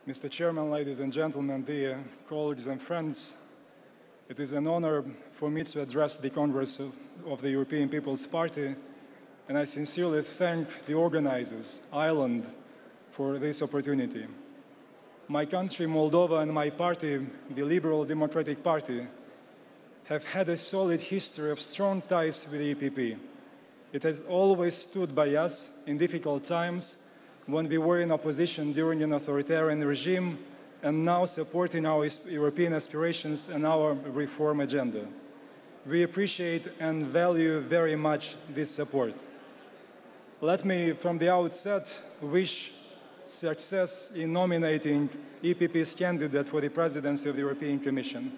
Mr. Chairman, ladies and gentlemen, dear colleagues and friends, it is an honor for me to address the Congress of the European People's Party, and I sincerely thank the organizers, Ireland, for this opportunity. My country, Moldova, and my party, the Liberal Democratic Party, have had a solid history of strong ties with the EPP. It has always stood by us in difficult times when we were in opposition during an authoritarian regime and now supporting our European aspirations and our reform agenda. We appreciate and value very much this support. Let me, from the outset, wish success in nominating EPP's candidate for the presidency of the European Commission.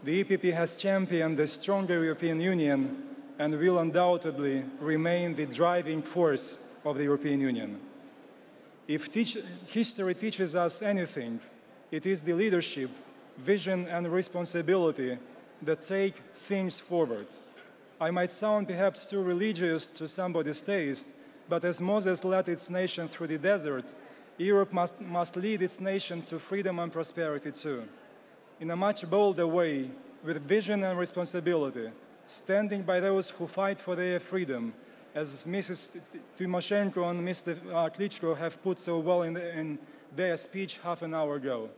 The EPP has championed a stronger European Union and will undoubtedly remain the driving force of the European Union. If history teaches us anything, it is the leadership, vision, and responsibility that take things forward. I might sound perhaps too religious to somebody's taste, but as Moses led its nation through the desert, Europe must lead its nation to freedom and prosperity too. In a much bolder way, with vision and responsibility, standing by those who fight for their freedom, as Mrs. Tymoshenko and Mr. Klitschko have put so well in their speech half an hour ago.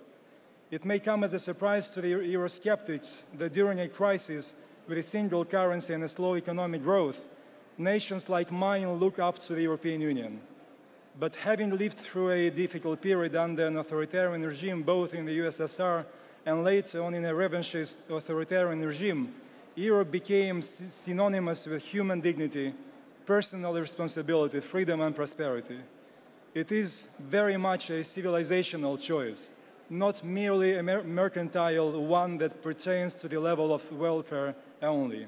It may come as a surprise to the Eurosceptics that during a crisis with a single currency and a slow economic growth, nations like mine look up to the European Union. But having lived through a difficult period under an authoritarian regime both in the USSR and later on in a revanchist authoritarian regime, Europe became synonymous with human dignity, personal responsibility, freedom and prosperity. It is very much a civilizational choice, not merely a mercantile one that pertains to the level of welfare only.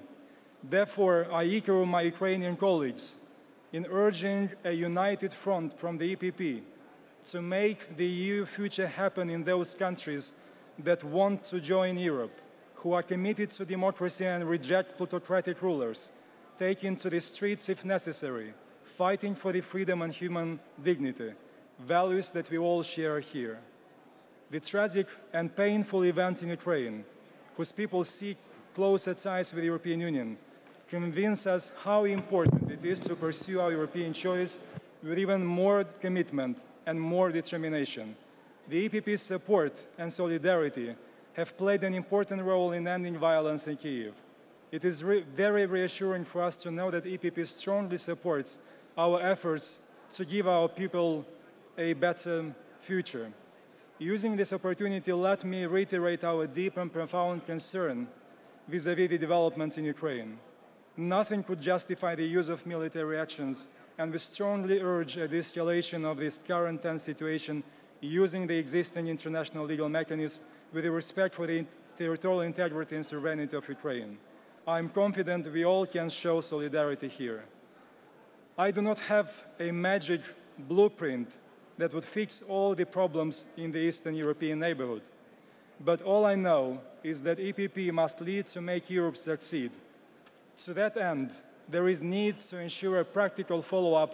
Therefore, I echo my Ukrainian colleagues in urging a united front from the EPP to make the EU future happen in those countries that want to join Europe, who are committed to democracy and reject plutocratic rulers, taking to the streets if necessary, fighting for the freedom and human dignity, values that we all share here. The tragic and painful events in Ukraine, whose people seek closer ties with the European Union, convince us how important it is to pursue our European choice with even more commitment and more determination. The EPP's support and solidarity have played an important role in ending violence in Kyiv. It is very reassuring for us to know that EPP strongly supports our efforts to give our people a better future. Using this opportunity, let me reiterate our deep and profound concern vis-à-vis the developments in Ukraine. Nothing could justify the use of military actions, and we strongly urge a de-escalation of this current tense situation using the existing international legal mechanism with respect for the territorial integrity and sovereignty of Ukraine. I am confident we all can show solidarity here. I do not have a magic blueprint that would fix all the problems in the Eastern European neighborhood. But all I know is that EPP must lead to make Europe succeed. To that end, there is need to ensure a practical follow-up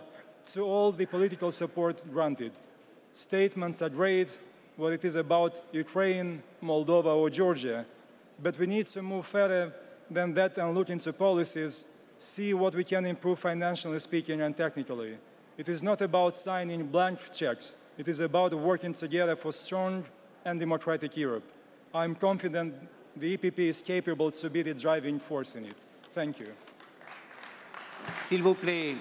to all the political support granted. Statements are great, whether it is about Ukraine, Moldova, or Georgia, but we need to move further than that and look into policies, see what we can improve financially speaking and technically. It is not about signing blank checks. It is about working together for strong and democratic Europe. I'm confident the EPP is capable to be the driving force in it. Thank you. S'il vous plaît.